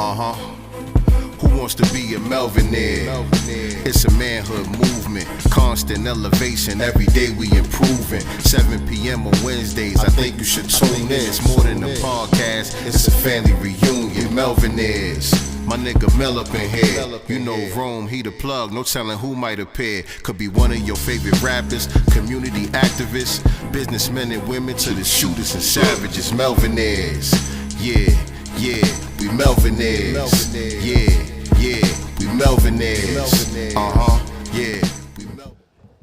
Who wants to be a Melvinaire? It's a manhood movement, constant elevation. Every day we improving. 7 p.m. on Wednesdays, I think you should tune in. It's more than a podcast, it's a family reunion. Melvinaires. My nigga Mel up in here. You know Rome, he the plug, no telling who might appear. Could be one of your favorite rappers, community activists, businessmen and women to the shooters and savages. Melvinaires. Yeah, we Melvinaires. Yeah, we Melvinaires. Yeah.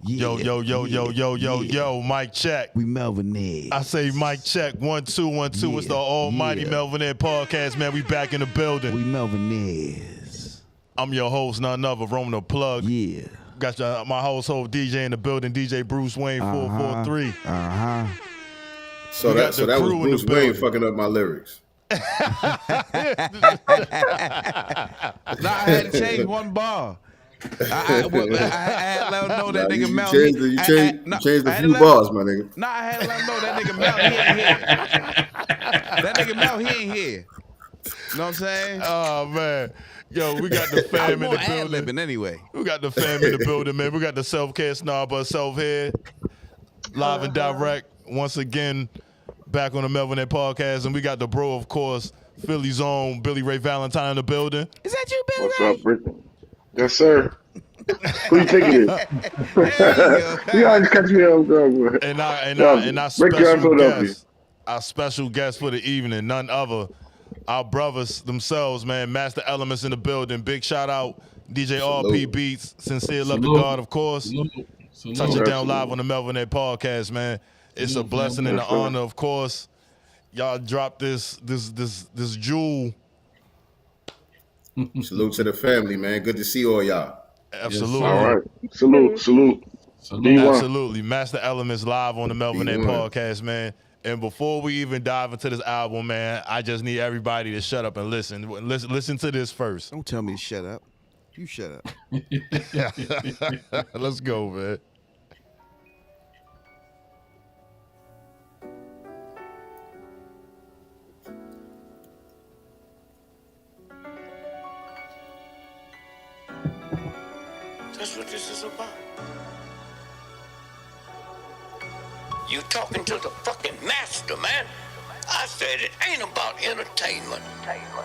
Yo, mic check. We Melvinaire. I say mic check. 1 2 1 2. It's the almighty Melvinaire Podcast, man. We back in the building. We Melvinaires. I'm your host, none other, Roman the Plug. Yeah. Got my household DJ in the building, DJ Bruce Wayne 443. So that was Bruce Wayne fucking up my lyrics. Nah, I had to change one bar. I had to let him know that nigga Mel. You changed a few bars, my nigga. Nah, I had to let him know that nigga Mel, he ain't here. That nigga Mel, he ain't here. You know what I'm saying? Oh, man. Yo, we got the fam in the building. Anyway. We got the fam in the building, man. We got the self-care snob herself here. Live and direct. Once again, back on the Melvinaire Podcast. And we got the bro, of course, Philly's own Billy Ray Valentine in the building. Is that you, Billy Ray? What's up, Britain? Yes, sir. Who you thinking it is? You always catch me off guard, And our special guest for the evening, none other, our brothers themselves, man. Master Elements in the building. Big shout out, DJ RP Beats, Sincere Love to God, of course. Touch it down live on the Melvinaire Podcast, man. It's a blessing and an honor, of course. Y'all dropped this jewel. Salute to the family, man. Good to see all y'all. Absolutely. All right. Salute. Absolutely. Master Elements live on the Melvinaire Podcast, man. And before we even dive into this album, man, I just need everybody to shut up and listen. Listen to this first. Don't tell me to shut up. You shut up. Let's go, man. That's what this is about. You talking to the fucking master, man. I said it ain't about entertainment.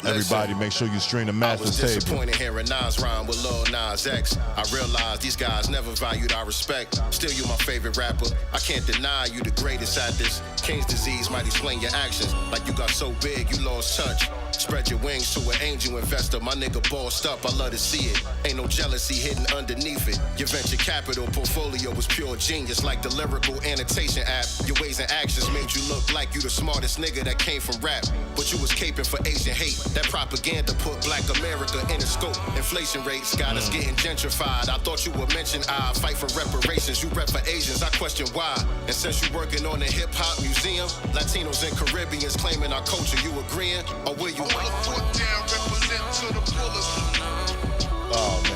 Everybody, make sure you stream the master's table. I was disappointed hearing Nas rhyme with Lil Nas X. I realized these guys never valued our respect. Still, you my favorite rapper. I can't deny you the greatest at this. King's disease might explain your actions. Like you got so big, you lost touch. Spread your wings to an angel investor. My nigga bossed up, I love to see it. Ain't no jealousy hidden underneath it. Your venture capital portfolio was pure genius, like the lyrical annotation app. Your ways and actions made you look like you the smartest nigga that came from rap. But you was caping for Asian hate. That propaganda put black America in a scope. Inflation rates got us getting gentrified. I thought you would mention I fight for reparations. You rep for Asians, I question why. And since you working on the hip-hop museum, Latinos and Caribbeans claiming our culture, you agreeing? Or will you Oh, man.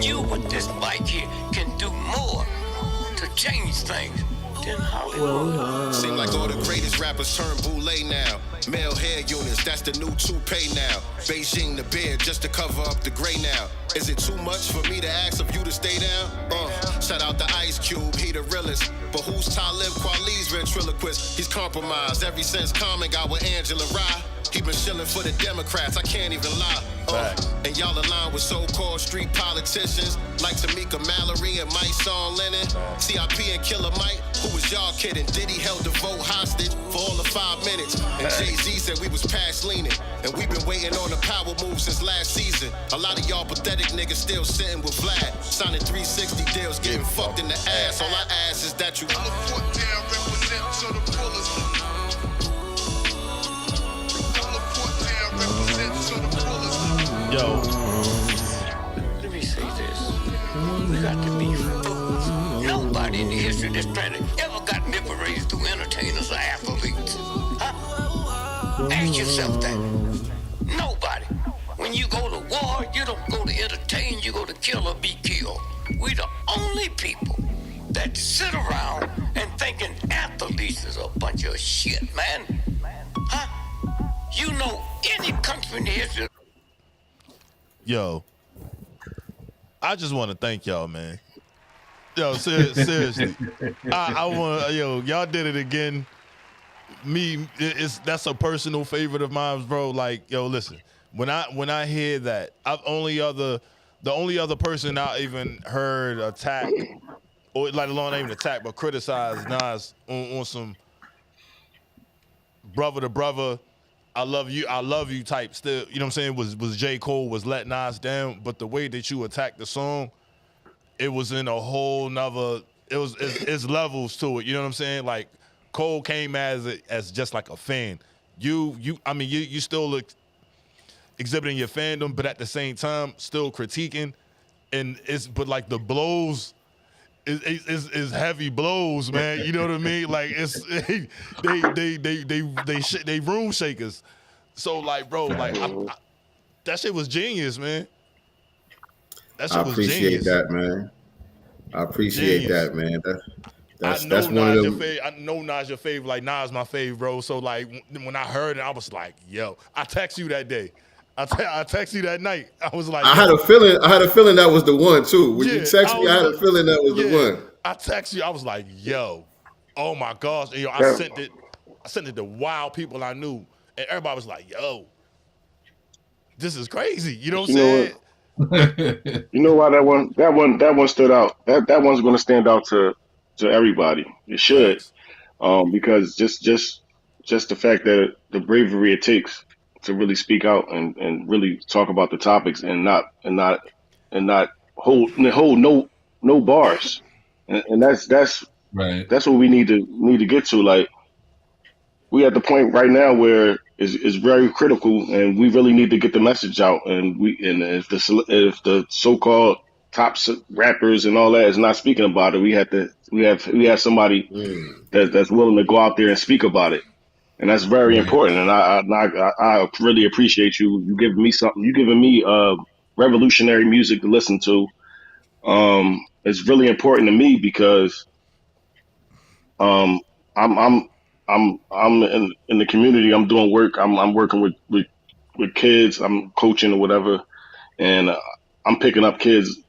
You with this mic here can do more to change things than Hollywood. Seem like all the greatest rappers turn boule now. Male hair units, that's the new toupee now. Beijing the beard just to cover up the gray now. Is it too much for me to ask of you to stay down? Shout out to Ice Cube, he the realest. But who's Talib Kweli's ventriloquist? He's compromised ever since Common got with Angela Rye. He been shilling for the Democrats, I can't even lie. And y'all align with so-called street politicians like Tamika Mallory and Mike Sean Lennon. CIP and Killer Mike, who was y'all kidding? Diddy held the vote hostage for all of 5 minutes. And Jay-Z said we was past leaning. And we've been waiting on the power move since last season. A lot of y'all pathetic niggas still sitting with Vlad. Signing 360 deals, getting fucked in the ass. All I ask is that you represent to the fullest. Yo. Let me say this. We got to be focused. Nobody in the history of this planet ever got nipple raised through entertainers or athletes. Huh? Ask yourself that. Nobody. When you go to war, you don't go to entertain, you go to kill or be killed. We the only people that sit around and thinking athletes is a bunch of shit, man. Huh? You know any country in the history? Yo, I just want to thank y'all, man. Yo, seriously. I want y'all did it again. That's a personal favorite of mine, bro. Like, yo, listen, when I hear that, the only other person I even heard attack, or let alone not even attack, but criticize Nas on some brother to brother, I love you type still, you know what I'm saying, was J. Cole, was Let Nas Down, but the way that you attacked the song, it was in a whole nother, it's levels to it, you know what I'm saying? Like, Cole came as just like a fan. You still look exhibiting your fandom, but at the same time still critiquing, but like the blows is heavy blows, man. You know what I mean? Like they room shakers. So like, bro, like that shit was genius, man. That shit was genius. I appreciate that, man. I appreciate that, man. That's one of them. I know Nas your favorite. Like, Nas my favorite, bro. So like when I heard it, I was like, yo, I text you that day. I text you that night. I was like, I had a feeling that was the one too. When you text me, I had a feeling that was the one. I text you. I was like, yo, oh my gosh. And, yo, I sent it to wild people I knew, and everybody was like, yo, this is crazy. You know what I'm saying? You know why that one stood out. That one's going to stand out to everybody. It should, because just the fact that the bravery it takes to really speak out and really talk about the topics and not hold no bars, and that's right. That's what we need to get to. Like, we at the point right now where it's very critical, and we really need to get the message out. And if the so-called top rappers and all that is not speaking about it, we have somebody that's willing to go out there and speak about it. And that's very important. And I really appreciate you giving me something. You giving me revolutionary music to listen to. It's really important to me because I'm in the community. I'm doing work. I'm working with kids. I'm coaching or whatever, and I'm picking up kids.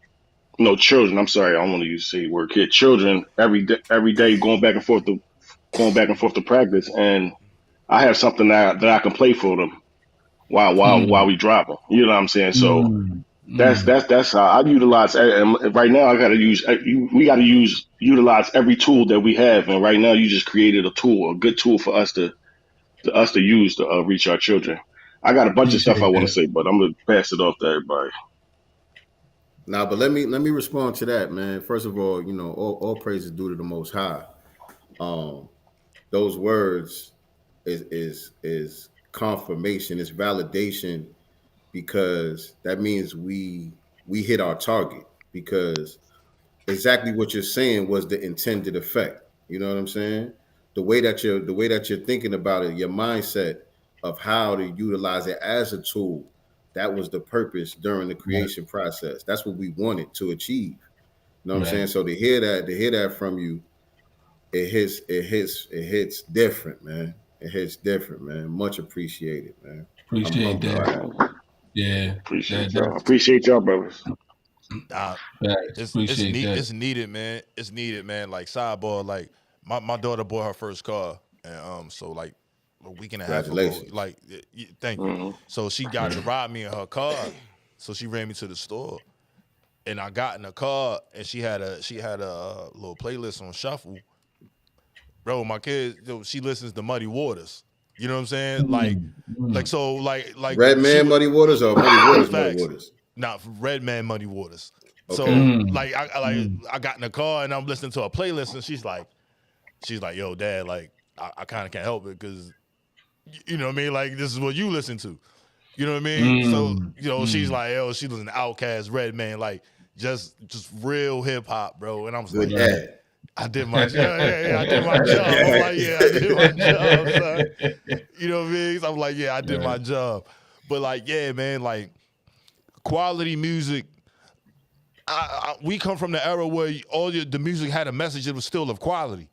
No, children. I'm sorry. I don't want to use the word kid. Children every day going back and forth to practice, and I have something that I can play for them while we drop them. You know what I'm saying? So that's how I utilize. And right now, we got to utilize every tool that we have. And right now, you just created a good tool for us to use to reach our children. I got a bunch of stuff I want to say, but I'm gonna pass it off to everybody. Nah, but let me respond to that, man. First of all, all praise is due to the Most High. Those words is confirmation, it's validation, because that means we hit our target, because exactly what you're saying was the intended effect. You know what I'm saying? The way that you're thinking about it, your mindset of how to utilize it as a tool, that was the purpose during the creation process. That's what we wanted to achieve. You know what I'm saying? So to hear that from you, it hits different, man. It hits different, man. Much appreciated, man. Appreciate that. Yeah. Appreciate y'all, brothers. It's needed, man. It's needed, man. Like, sidebar, like my daughter bought her first car, and so like a week and a half ago, like, thank you. So she got to ride me in her car. So she ran me to the store, and I got in the car, and she had a little playlist on shuffle. Bro, my kid, she listens to Muddy Waters. You know what I'm saying? Like Redman Muddy Waters or Muddy Waters? Nah, Redman Muddy Waters. Okay. So I got in the car and I'm listening to a playlist, and she's like, yo, Dad, like I kind of can't help it because, you know what I mean? Like, this is what you listen to. You know what I mean? So, she's like, yo, she listen to Outkast, Redman, like just real hip hop, bro. And I was like, I did my job. I did my job. I'm like, I did my job, son. You know what I mean? So I'm like, I did my job. But like, man, like, quality music we come from the era where the music had a message that was still of quality.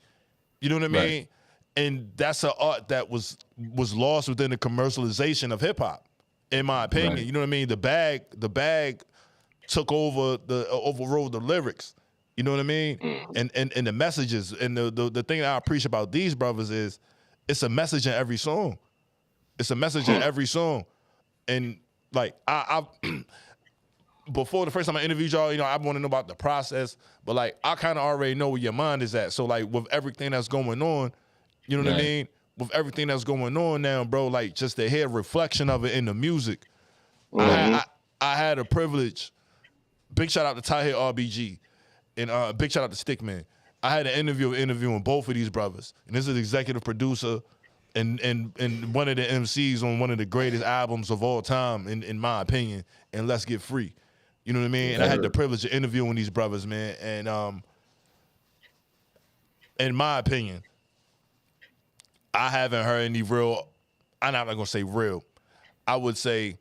You know what I mean? Right. And that's an art that was lost within the commercialization of hip hop, in my opinion. Right. You know what I mean? The bag took over overrode the lyrics. You know what I mean? And the messages. And the thing that I appreciate about these brothers is it's a message in every song. It's a message in every song. And like I before the first time I interviewed y'all, you know, I want to know about the process, but like I kind of already know where your mind is at. So like with everything that's going on, you know what I mean? With everything that's going on now, bro, like just to hear reflection of it in the music. I had a privilege. Big shout out to Tahir RBG and big shout out to Stickman. I had an interviewing both of these brothers, and this is executive producer and one of the MCs on one of the greatest albums of all time, in my opinion, and Let's Get Free. You know what I mean? And I had the privilege of interviewing these brothers, man. And in my opinion, I haven't heard any real, I'm not gonna say real, I would say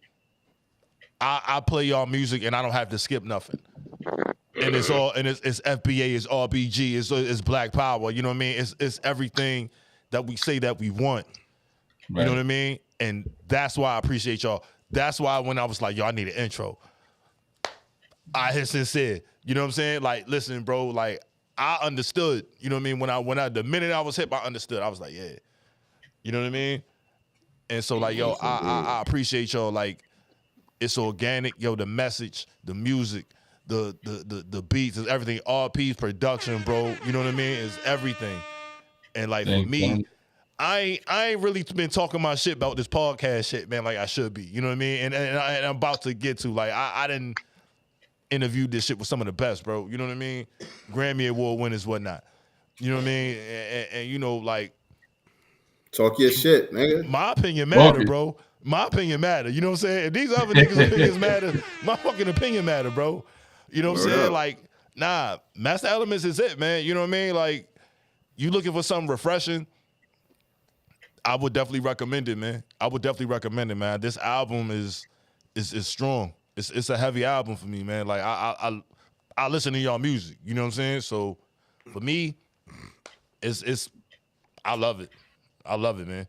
I play y'all music and I don't have to skip nothing. And it's FBA, it's RBG, it's Black Power, you know what I mean? It's everything that we say that we want. Right. You know what I mean? And that's why I appreciate y'all. That's why when I was like, yo, I need an intro, I hit sincere. You know what I'm saying? Like, listen, bro, like I understood. You know what I mean? When I the minute I was hip, I understood. I was like, yeah. You know what I mean? And so like, yo, I appreciate y'all. Like, it's organic, yo, the message, the music, the beats, is everything. RP's production, bro. You know what I mean? It's everything. And like for me, I ain't really been talking my shit about this podcast shit, man, like I should be. You know what I mean? And I'm about to get to, like, I didn't interview this shit with some of the best, bro. You know what I mean? Grammy Award winners, whatnot. You know what I mean? And you know, like, talk your shit, nigga. My opinion matter, bro. My opinion matter. You know what I'm saying? If these other niggas' opinions matter, my fucking opinion matter, bro. You know what I'm saying? Like, nah, Master Elements is it, man. You know what I mean? Like, you looking for something refreshing, I would definitely recommend it, man. I would definitely recommend it, man. This album is strong. It's a heavy album for me, man. Like, I listen to y'all music. You know what I'm saying? So for me, it's I love it. I love it, man.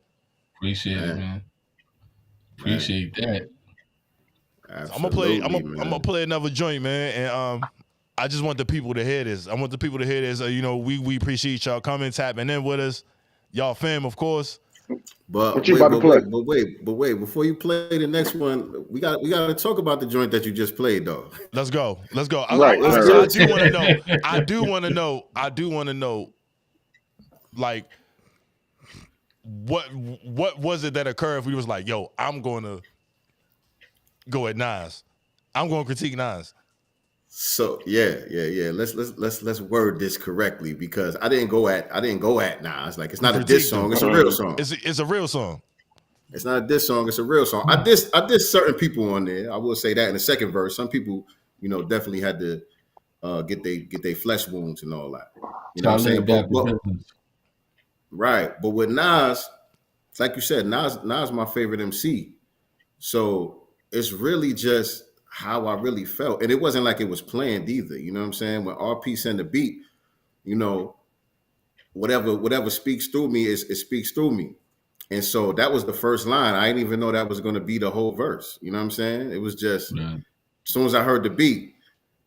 Appreciate it, man. Appreciate that. Absolutely, I'm gonna play another joint, man, and I just want the people to hear this. I want the people to hear this. You know, we appreciate y'all coming, tapping in with us. Y'all fam, of course. But what you about to play? But wait, before you play the next one, we got to talk about the joint that you just played, though. Let's go. Right. I do want to know. I do want to know. Like, what was it that occurred if we was like, yo, I'm going to go at Nas. I'm going to critique Nas. So yeah. Let's word this correctly, because I didn't go at Nas. Like, it's not a diss song, it's a real song. It's a real song. It's not a diss song, it's a real song. I diss certain people on there. I will say that in the second verse. Some people, you know, definitely had to get their flesh wounds and all that. You know what I'm saying? Right. But with Nas, it's like you said, Nas my favorite MC. So it's really just how I really felt. And it wasn't like it was planned either. You know what I'm saying? When RP sent the beat, you know, whatever speaks through me, it speaks through me. And so that was the first line. I didn't even know that was going to be the whole verse. You know what I'm saying? It was just, as soon as I heard the beat,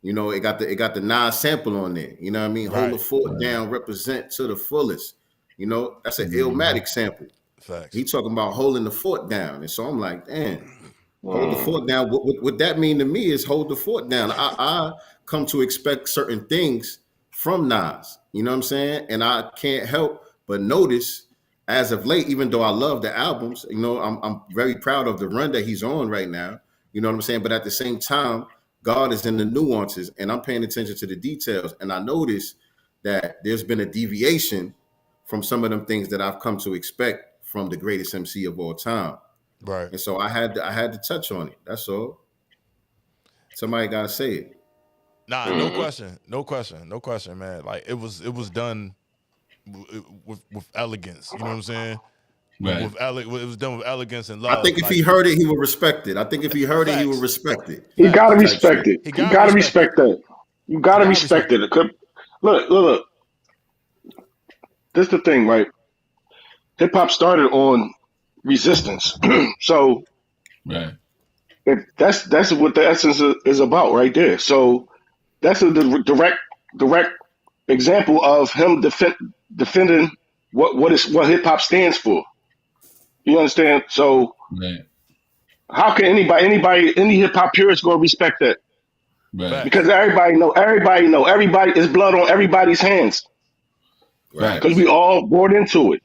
you know, it got the Nas sample on there. You know what I mean? Right. Hold the fort down, represent to the fullest. You know, that's an Illmatic sample. Facts. He talking about holding the fort down. And so I'm like, damn, hold the fort down. What that mean to me is hold the fort down. I come to expect certain things from Nas. You know what I'm saying? And I can't help but notice as of late, even though I love the albums, you know, I'm very proud of the run that he's on right now. You know what I'm saying? But at the same time, God is in the nuances, and I'm paying attention to the details. And I notice that there's been a deviation from some of them things that I've come to expect from the greatest MC of all time. Right. And so I had to touch on it. That's all. Somebody gotta say it. Nah, no question, man. Like, it was done with elegance. You know what I'm saying? Right. It was done with elegance and love. I think if he heard it, he would respect it. I think if he heard it, he would respect it. He gotta respect it. He gotta respect that. You gotta respect it. Look. This is the thing, right? Hip hop started on resistance, so Right. that's what the essence is about, right there. So that's a direct example of him defending what hip hop stands for. You understand? So Right. how can any hip hop purist go respect that? Right. Because everybody is blood on everybody's hands. Right. Because we all bought into it.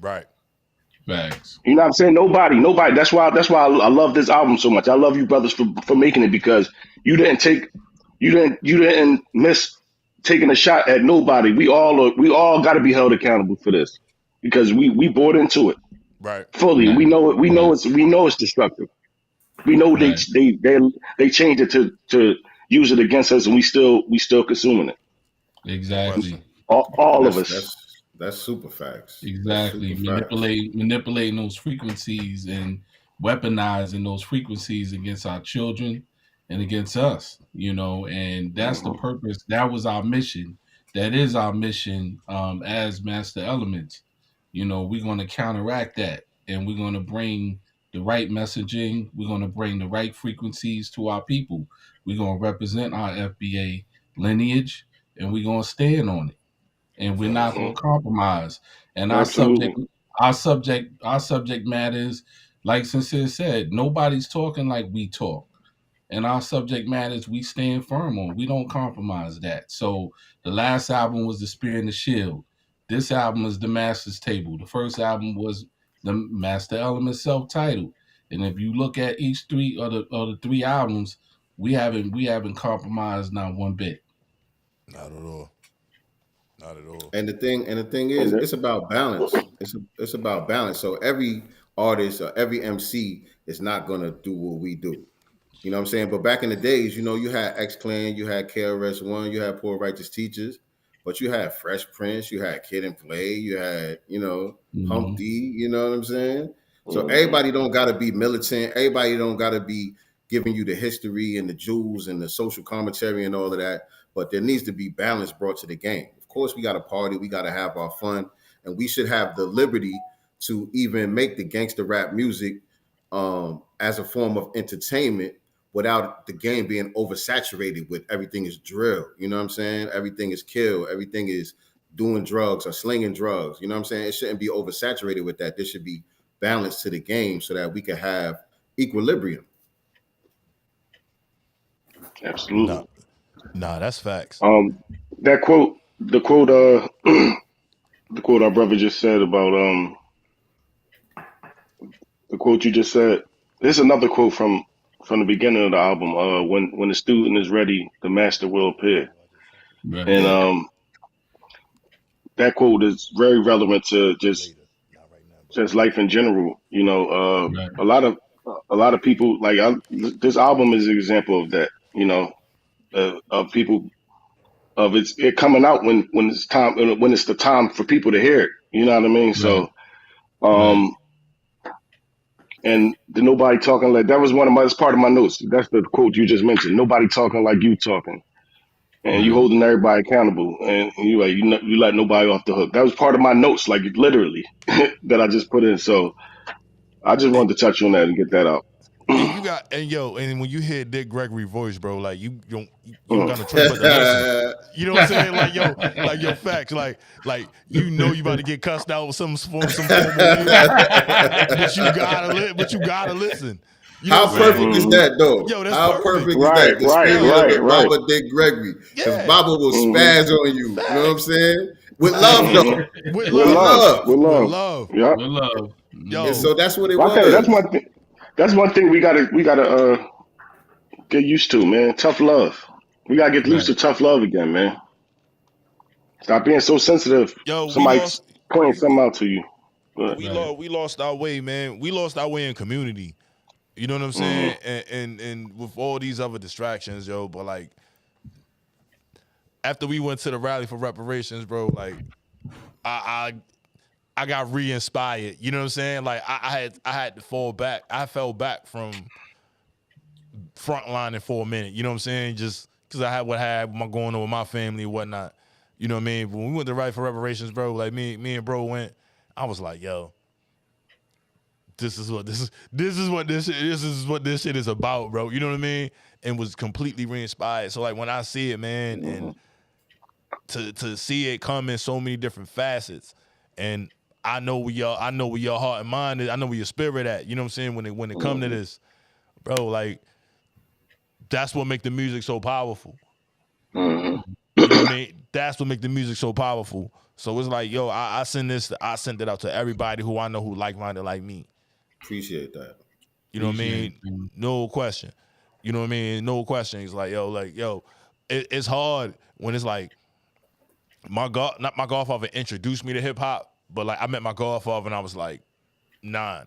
Right. Facts. You know what I'm saying? Nobody. That's why I love this album so much. I love you brothers for making it, because you didn't miss taking a shot at nobody. We all got to be held accountable for this, because we bought into it Right. fully. Right. We know it. We know it's destructive. We know Right. they changed it to use it against us, and we still consuming it. Exactly. All of us. That's super facts. Exactly. That's super facts. Manipulating those frequencies and weaponizing those frequencies against our children and against us, and that's the purpose. That was our mission. That is our mission, as master elements. We're going to counteract that, and we're going to bring the right messaging. We're going to bring the right frequencies to our people. We're going to represent our FBA lineage, and we're going to stand on it, and we're not going to compromise. And Absolutely. our subject matter is, like Sincere said, nobody's talking like we talk. And our subject matters we stand firm on. We don't compromise that. So the last album was The Spear and the Shield. This album is The Master's Table. The first album was The Master Element self-titled. And if you look at each three of the three albums, we haven't compromised not one bit. Not at all. Not at all. And the thing is, it's about balance. It's about balance. So every artist or every MC is not gonna do what we do. You know what I'm saying? But back in the days, you had X Clan, you had KRS-One, you had Poor Righteous Teachers, but you had Fresh Prince, you had Kid and Play, you had, Hump D, you know what I'm saying? So everybody don't gotta be militant, everybody don't gotta be giving you the history and the jewels and the social commentary and all of that, but there needs to be balance brought to the game. Of course, we gotta party, we gotta have our fun, and we should have the liberty to even make the gangster rap music as a form of entertainment, without the game being oversaturated with everything is drill. You know what I'm saying? Everything is kill. Everything is doing drugs or slinging drugs. You know what I'm saying? It shouldn't be oversaturated with that. There should be balance to the game so that we can have equilibrium. Absolutely. Nah, that's facts. The quote our brother just said about the quote you just said. There's another quote from the beginning of the album. When the student is ready, the master will appear. Right. And that quote is very relevant to just life in general. Right. A lot of people this album is an example of that. Of people of it coming out when it's time, when it's the time for people to hear it. You know what I mean? Right. So, and the nobody talking like that was that's part of my notes. That's the quote you just mentioned. Nobody talking like you talking, and you holding everybody accountable, and you let nobody off the hook. That was part of my notes, like literally that I just put in. So I just wanted to touch on that and get that out. And when you hear Dick Gregory voice, bro, like you don't got no choice but to listen. You know what I'm saying? Like yo, facts, like you about to get cussed out with some formal music, but you gotta listen. You know How perfect is that, though? Yo, that's How perfect is Right, that? The right, spirit right, of right. Baba Dick Gregory, because Yeah. Baba will spaz on you. You know what I'm saying? With love, though. With love. With love. love. Yeah. With love. Yo, And so that's what it Well, I was. think that's one thing we gotta get used to, man. Tough love. We gotta get used to tough love again, man. Stop being so sensitive. Yo, Somebody's pointing something out to you. But, we lost our way, man. We lost our way in community. You know what I'm saying? And with all these other distractions, yo, but like after we went to the rally for reparations, bro, like I got re-inspired. You know what I'm saying? Like I had to fall back. I fell back from frontlining for a minute. You know what I'm saying? Just because I had what I had my going on with my family and whatnot. You know what I mean? When we went to Right for Reparations, bro, like me and bro went, I was like, yo, this is what this shit is about, bro. You know what I mean? And was completely re-inspired. So like when I see it, man, and to see it come in so many different facets, and I know where your heart and mind is, I know where your spirit at. You know what I'm saying? When it come to this, bro, like that's what make the music so powerful. You know what I mean? That's what make the music so powerful. So it's like, yo, I sent it out to everybody who I know who like-minded like me. Appreciate that. You know what I mean? No question. You know what I mean? No question. It's like, yo, it's hard when it's like my godfather introduced me to hip hop, but like I met my godfather and I was like 9.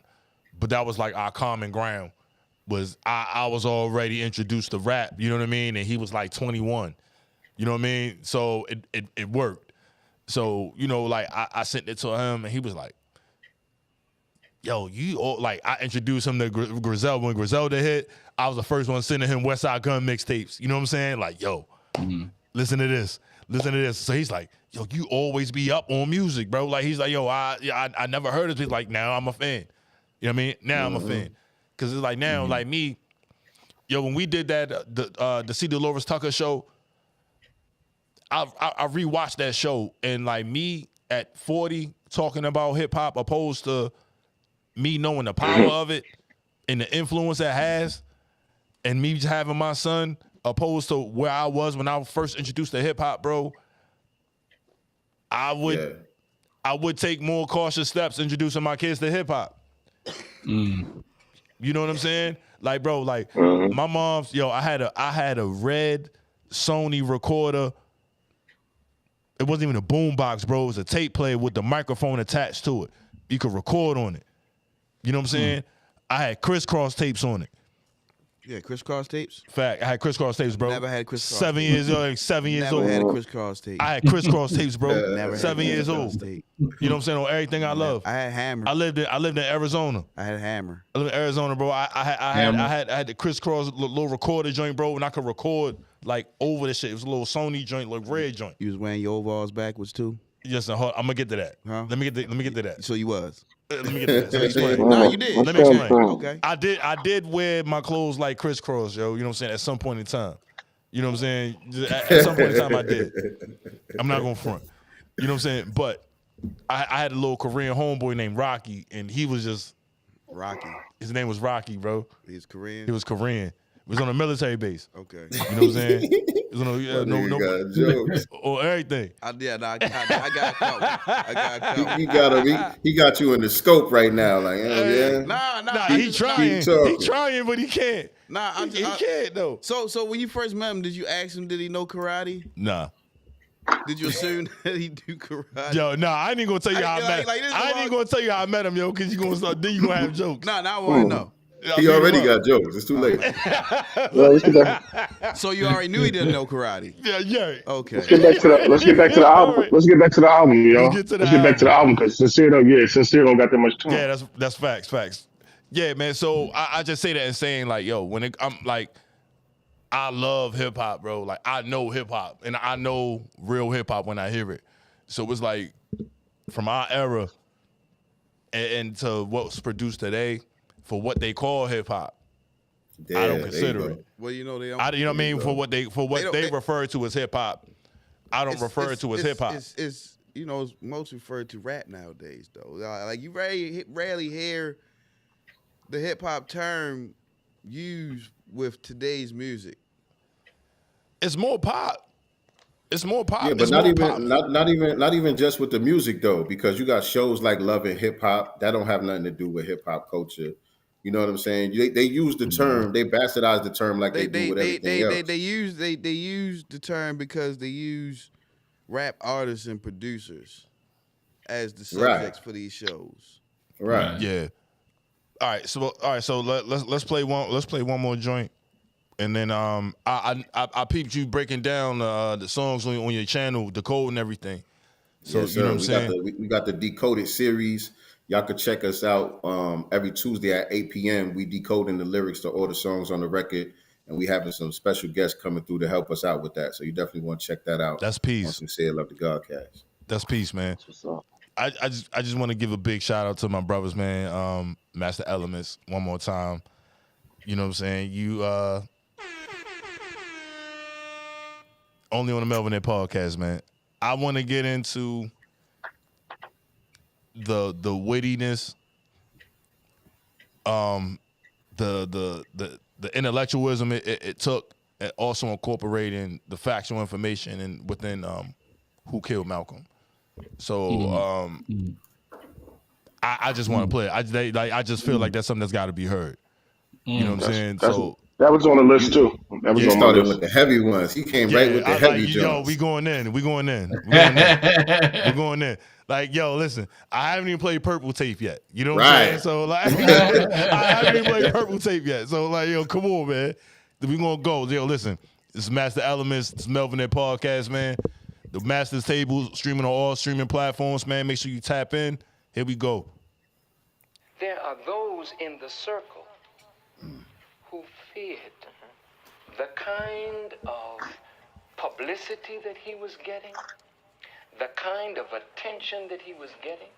But that was like our common ground. Was I was already introduced to rap, you know what I mean? And he was like 21. You know what I mean? So it worked. So, you know, like I sent it to him and he was like, yo, I introduced him to Griselda. When Griselda hit, I was the first one sending him West Side Gun mixtapes. You know what I'm saying? Like, yo, listen to this. So he's like, yo, you always be up on music, bro. Like, he's like, yo, I never heard of it. Like, now I'm a fan. You know what I mean? Now I'm a fan. Because it's like now, like me, yo, when we did that, the C. Dolores Tucker show, I rewatched that show, and like me at 40 talking about hip hop opposed to me knowing the power of it and the influence it has, and me having my son opposed to where I was when I was first introduced to hip hop, bro. I would take more cautious steps introducing my kids to hip hop. You know what I'm saying? Like, bro, like my mom's, yo, I had a red Sony recorder. It wasn't even a boombox, bro. It was a tape player with the microphone attached to it. You could record on it. You know what I'm saying? I had crisscross tapes on it. Yeah, crisscross tapes. Fact, I had crisscross tapes, bro. Never had crisscross. 7 years old, 7 years old. Never had a crisscross tape. I had crisscross tapes, bro. Never 7 years old. tape. You know what I'm saying? On everything I love. I had hammer. I lived in Arizona. I had hammer. I lived in Arizona, bro. I had the crisscross little recorder joint, bro, and I could record like over the shit. It was a little Sony joint, like red joint. You was wearing your overalls backwards too? Yes, I'm gonna get to that. Huh? Let me get to that. So you was. Let me get to that. So explain. No, you did. Let me explain. Okay. I did wear my clothes like crisscross, yo. You know what I'm saying? At some point in time. You know what I'm saying? At some point in time I did. I'm not gonna front. You know what I'm saying? But I had a little Korean homeboy named Rocky, and he was just Rocky. His name was Rocky, bro. He's Korean. He was Korean. He was on a military base. Okay. You know what I'm saying? It was on a, jokes. or everything. I got a couple. I got a couple. He got you in the scope right now. Like, yeah. Nah. He trying, but he can't. Nah, he can't though. So when you first met him, did you ask him, did he know karate? Nah. Did you assume that he do karate? Yo, nah, I ain't even gonna tell you how I met him. I ain't even gonna tell you how I met him, yo, because then you gonna have jokes. Nah, I want to know. He already got jokes. It's too late. So you already knew he didn't know karate. Yeah. Okay. Let's get back to the album. Let's get back to the album, yo. Let's get back to the album because Sincere don't got that much time. Yeah, that's facts. Yeah, man. So I just say that and saying like, yo, I'm like, I love hip hop, bro. Like I know hip hop and I know real hip hop when I hear it. So it's like from our era and to what's produced today. For what they call hip hop, I don't consider it. Well, you know they don't. You know what I mean? For what they refer to as hip hop, I don't refer it to as hip hop. It's most referred to rap nowadays, though. Like you rarely hear the hip hop term used with today's music. It's more pop. It's more pop. Yeah, but not even just with the music though, because you got shows like Love and Hip Hop that don't have nothing to do with hip hop culture. You know what I'm saying? They use the term, they bastardize the term like they do with everything else. They use the term because they use rap artists and producers as the subjects for these shows. Right. Yeah. All right. So let's play one more joint. And then I peeped you breaking down the songs on your channel, the code and everything. So yes, you know what I'm saying? We got the Decoded series. Y'all could check us out every Tuesday at 8 p.m. We decoding the lyrics to all the songs on the record. and we having some special guests coming through to help us out with that. So you definitely want to check that out. That's peace. On Sincere Love to Godcast. That's peace, man. I just want to give a big shout out to my brothers, man. Master Elements, one more time. You know what I'm saying? You only on the Melvinaire Podcast, man. I want to get into the wittiness, the intellectualism it took, and also incorporating the factual information and within Who Killed Malcolm. So I just want to play it. I just feel like that's something that's got to be heard. You know what I'm saying? So that was on the list too. That was on my list. With the heavy ones. He came right with the heavy jokes. Yo, we going in. We're going in. Like, yo, listen, I haven't even played Purple Tape yet. You know what I'm saying? So, like, I haven't even played Purple Tape yet. So, like, yo, come on, man. We going to go. Yo, listen, this is Master Elements. This is Melvinaire Podcast, man. The Master's Table streaming on all streaming platforms, man. Make sure you tap in. Here we go. There are those in the circle who feared the kind of publicity that he was getting, the kind of attention that he was getting.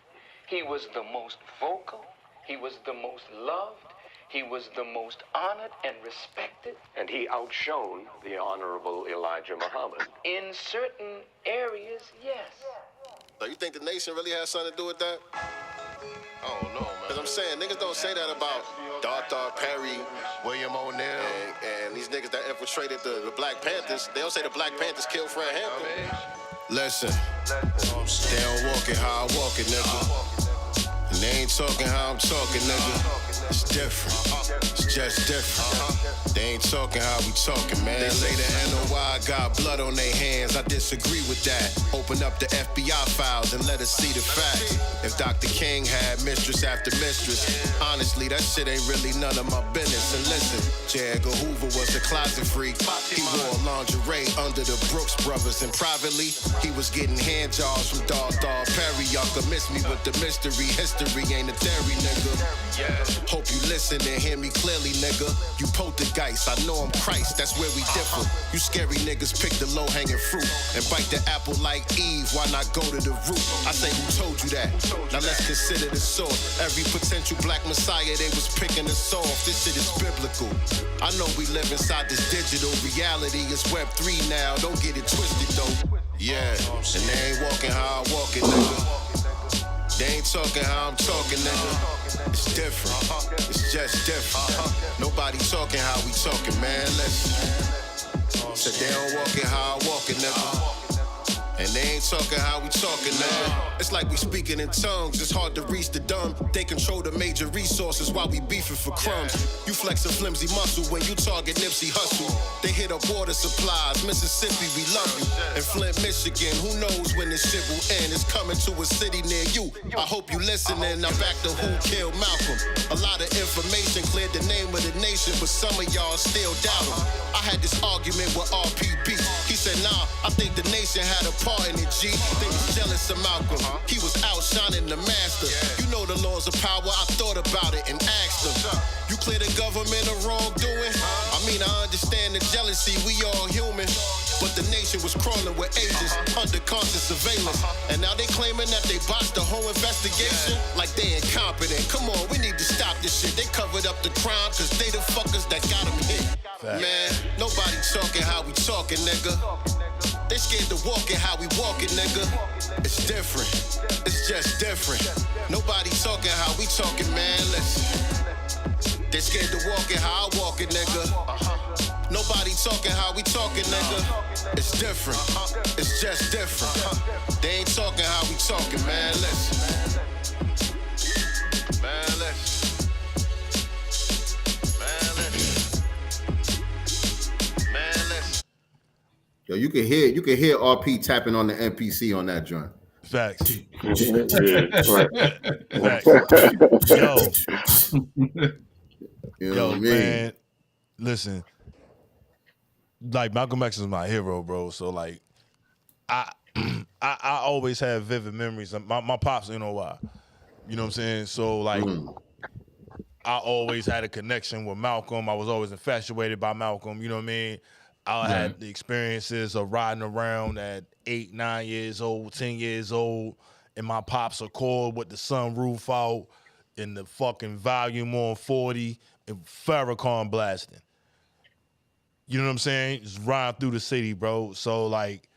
He was the most vocal. He was the most loved. He was the most honored and respected. And he outshone the Honorable Elijah Muhammad. In certain areas, yes. So you think the nation really has something to do with that? I don't know, man. Because I'm saying, niggas don't say that about Dr. Perry, William O'Neill, and these niggas that infiltrated the Black Panthers. They don't say the Black Panthers killed Fred Hampton. Listen, they don't walk it how I walk it, nigga. And they ain't talking how I'm talking, nigga. It's different. It's just different. They ain't talking how we talking, man. They say the NOI got blood on their hands. I disagree with that. Open up the FBI files and let us see the facts. If Dr. King had mistress after mistress, honestly, that shit ain't really none of my business. And listen, J. Edgar Hoover was a closet freak. He wore lingerie under the Brooks Brothers, and privately, he was getting hand jobs from Dr. Perry. Y'all could miss me with the mystery. History ain't a theory, nigga. Hope you listen and hear me clearly, nigga. You poltergeist, I know I'm Christ, that's where we differ. You scary niggas pick the low-hanging fruit and bite the apple like Eve, why not go to the root? I say, who told you that? Now let's consider the source. Every potential black messiah, they was picking us off. This shit is biblical. I know we live inside this digital reality. It's Web 3 now, don't get it twisted though. Yeah, and they ain't walking how I walk it, nigga. They ain't talking how I'm talking, nigga. It's different. It's just different. Nobody talking how we talking, man. Listen. Said they don't walk it how I walk it, nigga. And they ain't talking how we talking, nigga. It's like we speaking in tongues. It's hard to reach the dumb. They control the major resources while we beefing for crumbs. You flex a flimsy muscle when you target Nipsey Hussle. They hit up water supplies. Mississippi, we love you. And Flint, Michigan, who knows when this shit will end? It's coming to a city near you. I hope you listening. I'm back to Who Killed Malcolm. A lot of information cleared the name of the nation, but some of y'all still doubt him. I had this argument with RPB. He said, nah, I think the nation had a part in it, G. They was jealous of Malcolm. He was outshining the master. You know the laws of power. I thought about it and asked him, you clear the government of wrongdoing? I mean, I understand the jealousy. We all human. But the nation was crawling with agents under constant surveillance. And now they claiming that they botched the whole investigation like they incompetent. Come on, we need to stop this shit. They covered up the crime because they the fuckers that got them hit. Man, nobody talking how we talking, nigga. They scared to walk it how we walk it, nigga. It's different. It's just different. Nobody talking how we talking, man. Listen. They scared to walk it how I walk it, nigga. Nobody talking how we talking, nigga. It's different. It's just different. They ain't talking how we talking, man. Listen. Man, listen. Man, listen. Man, listen. Yo, you can hear RP tapping on the NPC on that joint. Facts. Facts. Yo, man, listen. Like Malcolm X is my hero, bro. So like, I always have vivid memories. My pops, you know why? You know what I'm saying? So like, I always had a connection with Malcolm. I was always infatuated by Malcolm. You know what I mean? I had the experiences of riding around at 8, 9 years old, 10 years old, in my Pops Accord with the sunroof out and the fucking volume on 40 and Farrakhan blasting. You know what I'm saying? Just riding through the city, bro. So like,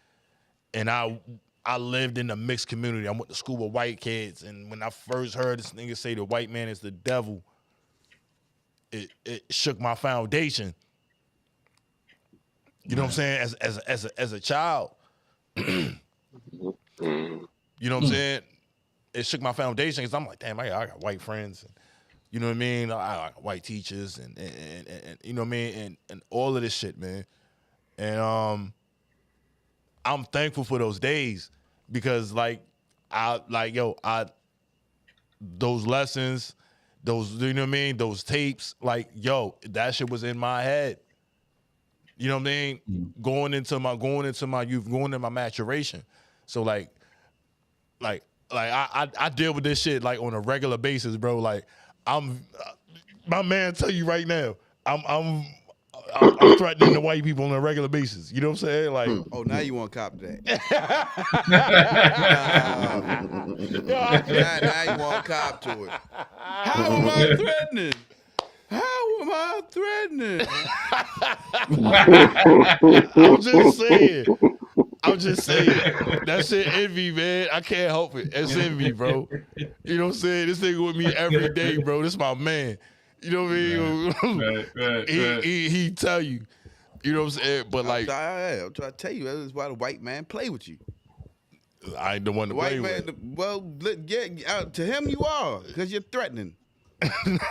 and I lived in a mixed community. I went to school with white kids, and when I first heard this nigga say the white man is the devil, it shook my foundation. You know what I'm saying? As a child, you know what I'm saying? It shook my foundation because I'm like, damn, I got white friends, and, you know what I mean? I got white teachers, and you know what I mean, and all of this shit, man. And I'm thankful for those days because those lessons, those, you know what I mean, those tapes, like, yo, that shit was in my head. You know what I mean? Going into my youth, going into my maturation. So like I deal with this shit like on a regular basis, bro. Like my man tell you right now, I'm threatening the white people on a regular basis. You know what I'm saying? Like, oh, now you want to cop that? now you want to cop to it? How am I threatening? How am I threatening? I'm just saying. That shit envy, man. I can't help it. It's envy, bro. You know what I'm saying? This nigga with me every day, bro. This my man. You know what I mean? Right. He tell you. You know what I'm saying? But like, I'm trying to tell you, that's why the white man play with you. I ain't the one to play with. To him you are, because you're threatening. Ain't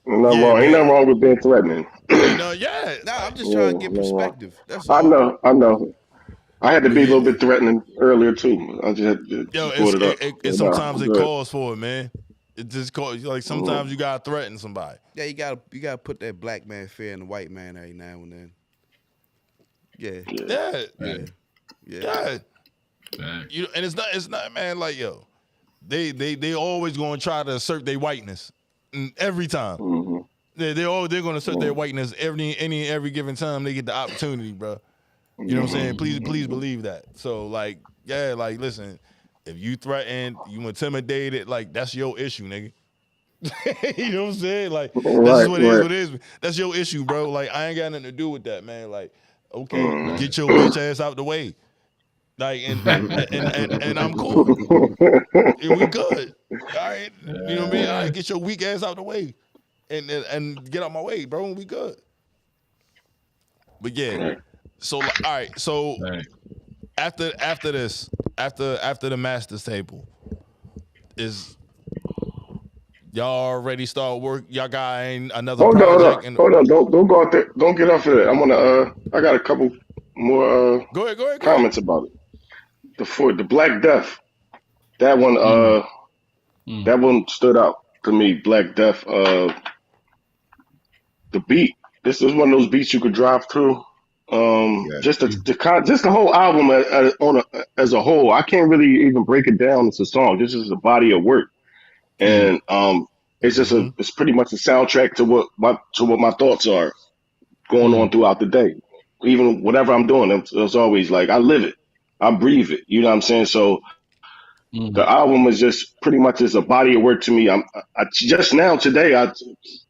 nothing wrong with being threatening. I'm just trying to get perspective. That's all. I know. I had to be a little bit threatening earlier too. I just had to put it up. Sometimes it calls for it, man. It just calls, like, sometimes you gotta threaten somebody. Yeah, you gotta put that black man fear in the white man every now and then. Yeah. You know, and it's not, man. Like, yo, they always gonna try to assert their whiteness every time. They're gonna assert their whiteness every given time they get the opportunity, bro. You know what I'm saying? Please believe that. So like, yeah, like, listen, if you threatened, you intimidated, like, that's your issue, nigga. You know what I'm saying? Like, that's what it is. That's your issue, bro. Like, I ain't got nothing to do with that, man. Like, okay, get your bitch ass out the way. Like, and I'm cool. And we good. All right. You know what I mean? All right, get your weak ass out the way. And get out my way, bro, and we good. But yeah. So all right. So after the master's table, is y'all already start work? Y'all got another project? Hold on. Don't go out there. Don't get off of that. I got a couple more go ahead. comments about it. The Black Death. That one that one stood out to me. Black Death. The beat. This is one of those beats you could drive through. Just the whole album as a whole. I can't really even break it down into songs. This is a body of work, and it's just it's pretty much a soundtrack to what my thoughts are going on throughout the day. Even whatever I'm doing, it's always like I live it, I breathe it. You know what I'm saying? So the album is just pretty much a body of work to me. I just now today I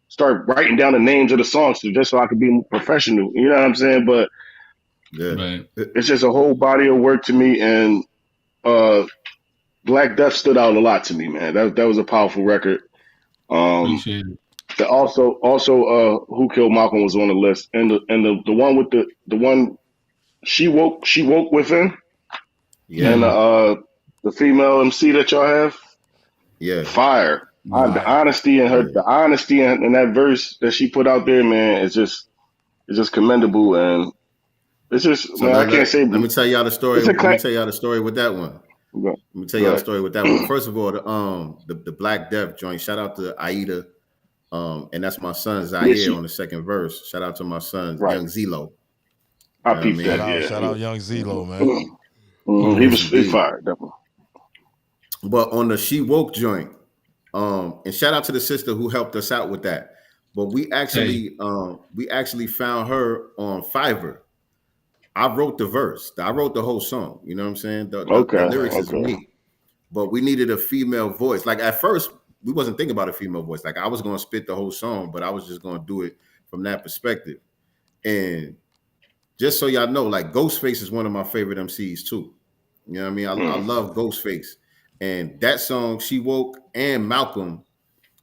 start writing down the names of the songs just so I could be more professional. You know what I'm saying? But it's just a whole body of work to me, and Black Death stood out a lot to me, man. That was a powerful record. Appreciate it. Also, Who Killed Malcolm was on the list, and the one with the one she woke within, and the female MC that y'all have, fire. The honesty in her, the honesty in that verse that she put out there, man, it's just commendable, and it's just, so man, I can't say. Let me tell y'all the story. Let me tell y'all the story with that one. Let me tell y'all the story with that one. First of all, the Black Death joint. Shout out to Aida, and that's my son Zaire on the second verse. Shout out to my son Young Zelo. I peeped that. Shout out Young Zelo, man. He was fired, definitely. But on the She Woke joint, And shout out to the sister who helped us out with that. But we actually found her on Fiverr. I wrote the verse. I wrote the whole song. You know what I'm saying? The lyrics is me. But we needed a female voice. Like at first, we wasn't thinking about a female voice. Like I was going to spit the whole song, but I was just going to do it from that perspective. And just so y'all know, like Ghostface is one of my favorite MCs too. You know what I mean? I love Ghostface. And that song, She Woke, and Malcolm,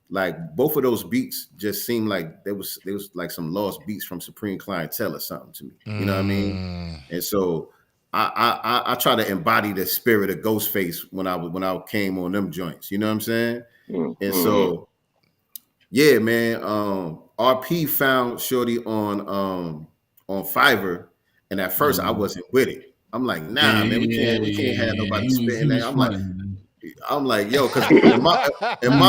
like both of those beats just seemed like there was like some lost beats from Supreme Clientele or something to me. You know what I mean? And so I try to embody the spirit of Ghostface when I came on them joints. You know what I'm saying? And so yeah, man. RP found Shorty on Fiverr, and at first I wasn't with it. I'm like, nah, man, we can't have nobody spitting that. I'm like, yo, because in my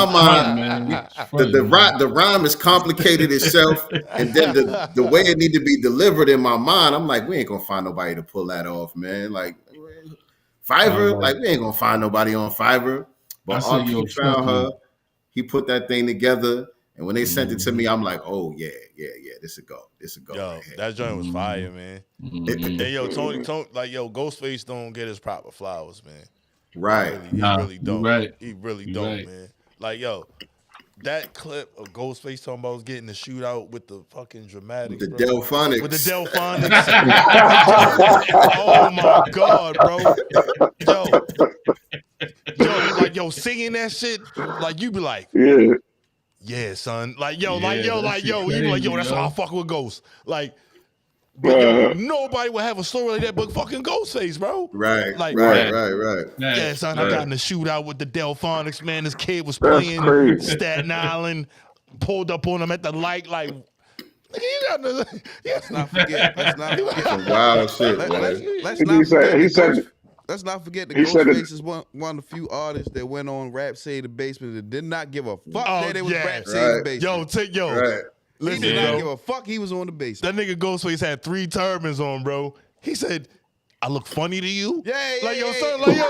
mind, the rhyme is complicated itself, and then the way it need to be delivered in my mind, I'm like, we ain't gonna find nobody to pull that off, man. Like Fiverr, like we ain't gonna find nobody on Fiverr. But RP found her, he put that thing together, and when they sent it to me, I'm like, oh yeah, this a go. Yo, right, that joint was fire, man. Hey, yo, Tony, like yo, Ghostface don't get his proper flowers, man. Right. He really don't. Right. He really don't, man. Like, yo, that clip of Ghostface talking about getting the shootout with the fucking dramatics. With the Delphonics. With the Delphonics. Oh, my God, bro. Yo, singing that shit, like, you be like, yeah, son. Like, yo, you be like, yo, that's why I fuck with Ghost. Like, but yo, nobody would have a story like that but fucking Ghostface, bro. Right. Like, right. Yeah, son, I got in the shootout with the Delphonics, man. This kid was playing Staten Island, pulled up on him at the light, like, let's not forget. Some wild shit, Let's not forget that Ghostface is one of the few artists that went on Rap City the Basement that did not give a fuck that it was Rap City the Basement. Yo. Listen, he did not give a fuck he was on the Basement. That nigga Ghostface had 3 turbans on, bro. He said, I look funny to you? Yeah. Son, like, yo.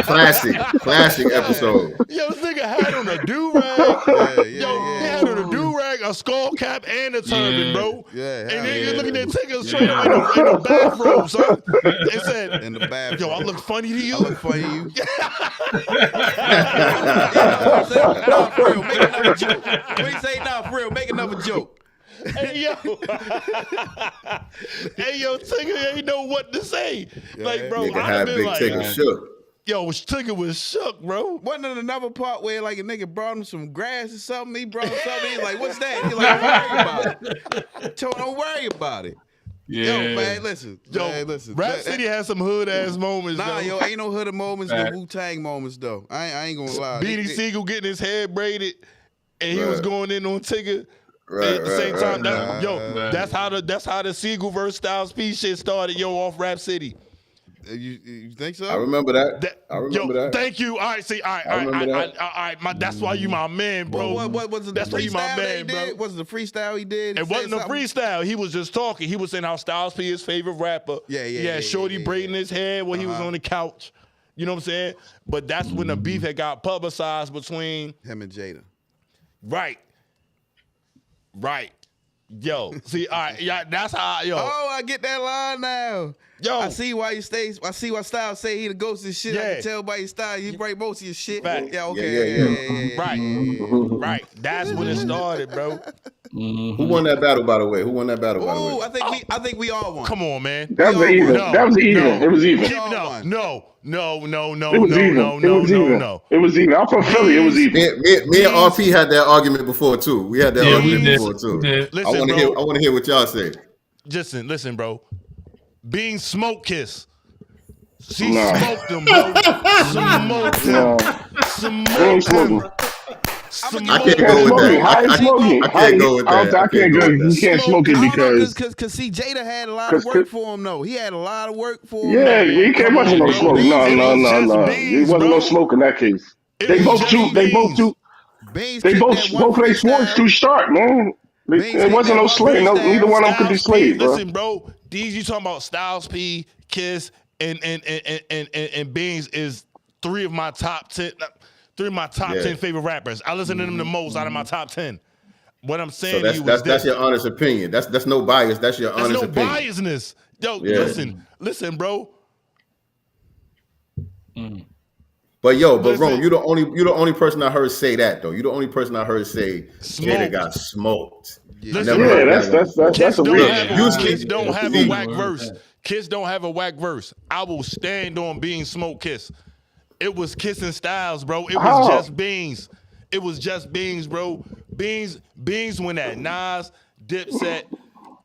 Classic episode. Yo, this nigga had on a do-rag. He had on a do-rag, a skull cap, and a turban, bro. Yeah. And then you look at that nigga straight up in the bathrobe, son. It said, in the bathrobe. Yo, I look funny to you? I look funny to you? Nah, for real, make another joke. When he say nah, for real, make another joke. Hey yo, Tigger ain't know what to say. Like, bro, I had Big Tigger shook. Yo, Tigger was shook, bro. Wasn't it another part where like a nigga brought him some grass or something? He brought him something. He's like, "What's that?" He's like, "Don't worry about it." Don't worry about it. Yeah. Yo, man, listen. Rap City has some hood ass moments. Nah, though. yo, ain't no hood moments. The Wu-Tang moments though. I ain't gonna lie. Beanie Siegel getting his head braided, and he was going in on Tigger. At the same time, that's how the Siegel versus Styles P shit started, off Rap City. You think so? I remember that. I remember that. Thank you. All right, see, all right. That's why you my man, bro. What was it? That's why you my man, bro. Was it the freestyle he did? It wasn't a freestyle. He was just talking. He was saying how Styles P his favorite rapper. Yeah. Shorty braiding his hair when he was on the couch. You know what I'm saying? But that's when the beef had got publicized between him and Jada. Right. Yo, see, all right, yeah, that's how, Oh, I get that line now. Yo, I see why Styles say he the ghost and shit. I can tell by his style. He break most of your shit. Fact. Yeah, okay. Yeah. Right. That's when it started, bro. Who won that battle, by the way? Oh, I think we all won. Come on, man. That was even. That was even. It was even. No. It was even. I'm from Philly. It was even. Me and RP had that argument before too. We had that argument before too. Listen, I want to hear what y'all say. Listen, bro. Being Smoke Kiss. She smoked him, bro. Smoked him. I can't go with that. I can't go with that. I can't go. You can't smoke it because see, Jada had a lot of work for him though. He had a lot of work for him. Yeah, he can't much no smoke. No. He wasn't no smoke in that case. They both they sports too sharp, man. It wasn't no slave. Neither one of them could be slave, bro. Listen, bro. These you talking about Styles P, Kiss, and Beans is three of my top 10 favorite rappers. I listen to them the most out of my top 10. What I'm saying to you is that's your honest opinion. That's no bias. That's your honest opinion. There's no biasness. Yo, listen, bro. But Rome, you're the only person I heard say that though. You're the only person I heard say Jada got smoked. That's a real. Kids don't have a whack verse. Kids don't have a whack verse. I will stand on being Smoke Kiss. It was Kiss and Styles, bro. It was just Beans. It was just Beans, bro. Beans when that Nas, Dipset,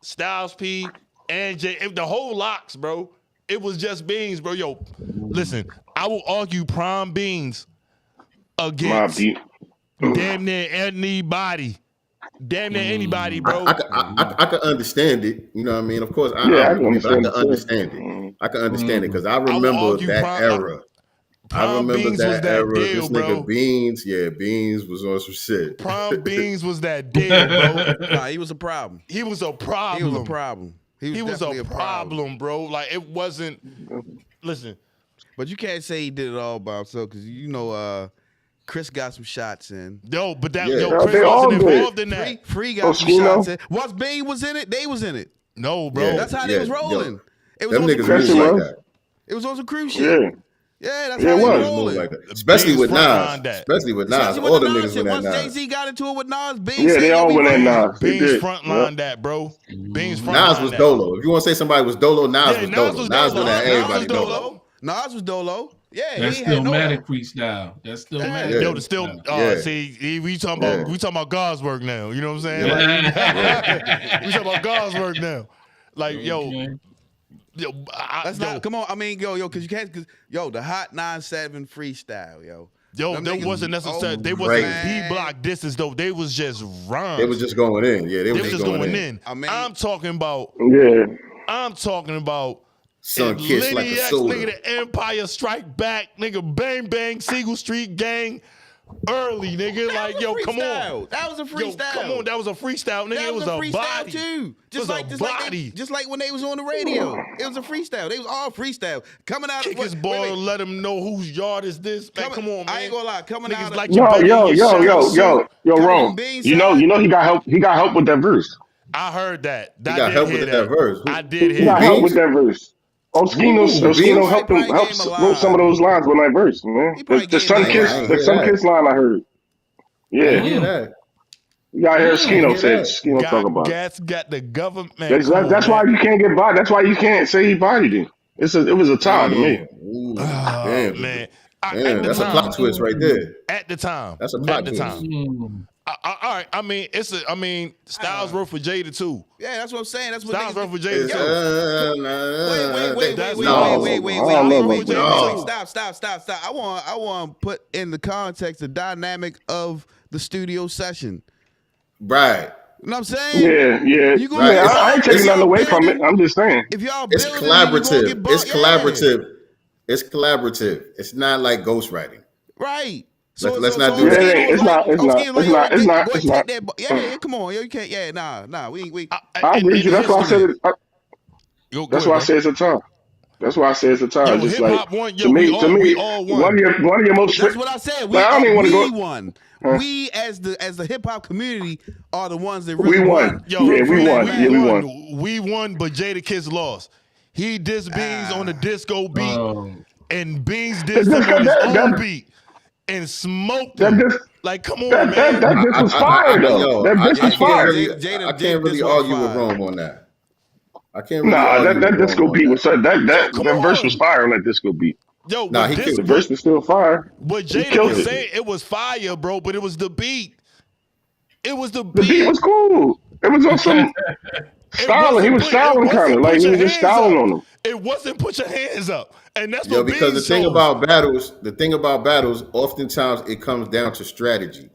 Styles P, and J, the whole locks, bro. It was just Beans, bro. Yo, listen, I will argue Prime Beans against damn near anybody. Damn near anybody, bro. I can understand it. You know what I mean? Of course, I can understand it. I can understand it because I remember that era. I remember Beans that era. Deal, this nigga bro. Beans, Beans was on some shit. Prime Beans was that deal, bro. Nah, he was a problem. He was a problem. He was a problem. He was a problem, bro. Like it wasn't. Listen, but you can't say he did it all by himself because you know Chris got some shots in. Yo, but that Yeah. Chris wasn't involved in that. Free got some shots in. Once Bane was in it, they was in it. No, bro. Yeah. That's how they was rolling. It was Them on some niggas cruise move shit. like that. It was on some cruise shit. Yeah, that's how it they was. was rolling. Like that. Especially with front Nas. line Especially with Nas. Especially All with the Nas niggas shit. with Once that Jay-Z Nas. got into it with Nas, Bane Yeah, said, they all went at Nas. They Beans did. frontline that, bro. Beans frontline Nas was that. Dolo. If you want to say somebody was Dolo, Nas was Dolo. Nas would have everybody was Dolo. Dolo. Nas was Dolo. Yeah, That's he had still no Matic freestyle. That's still Matic. Yo, see, we talking about God's work now. You know what I'm saying? Like, we talking about God's work now. Like, That's not. Come on, I mean, because you can't. The Hot 97 freestyle, Them niggas wasn't was necessary. They crazy. wasn't B-block distance though. They was just rhymes. They was just going in. Yeah, they was just going in. I mean, I'm talking about. Sun Kiss like a soda. Nigga, the Empire Strike Back, nigga, Bang Bang, Siegel Street Gang, early, nigga. Like, yo, come on. That was a freestyle. Yo, come on, that was a freestyle, nigga. That was a freestyle body. too. Just like when they was on the radio. It was a freestyle. They was all freestyle. Coming out Kick of his ball, let him know whose yard is this. Man, come on, man. I ain't gonna lie. Coming Niggas out of like Yo, Rome. You know he got help. He got help with that verse. I heard that. He got help with that verse. I did He hear got that. help with that verse. Skino helped wrote some of those lines with that verse, man. The Sun Kiss line I heard. Yeah. You gotta hear Skino talk about it. Gas got the government. That's why you can't get by. That's why you can't say he bodied him. It was a tie to me. Ooh, damn, man. Damn, that's a plot twist right there. At the time. That's a plot twist. All right. I mean, Styles wrote for Jada too. Yeah, that's what I'm saying. That's what Styles wrote for Jada too. Wait. Stop. I want to put in the context the dynamic of the studio session. Right. You know what I'm saying? Yeah. I ain't taking nothing away from it. I'm just saying. If y'all it's collaborative. It's collaborative. It's not like ghostwriting. Right. Let's not do that. It's not. Yeah, come on. You can't. Yeah, nah. We. I agree with you. That's why I said it. That's why I say it's a tie. That's why I say it's a tie. Just like to me, one of your most. That's what I said. We won. We as the hip hop community are the ones that really won. We won. We won, but Jada Kiss lost. He dissed Beans on the disco beat, and Beans dissed him on his own beat. And smoked him. Like, come on, man. That diss was fire, though. That diss was fire. I can't really argue with Rome on that. I can't really that disco beat was that verse was fire on that disco beat. Yo, the verse was still fire. What Jada was saying, it was fire, bro, but it was the beat. It was the beat. The beat was cool. It was on some styling. He was styling kind of like he was just styling on them. It wasn't put your hands up. And that's what because the thing about battles, oftentimes it comes down to strategy.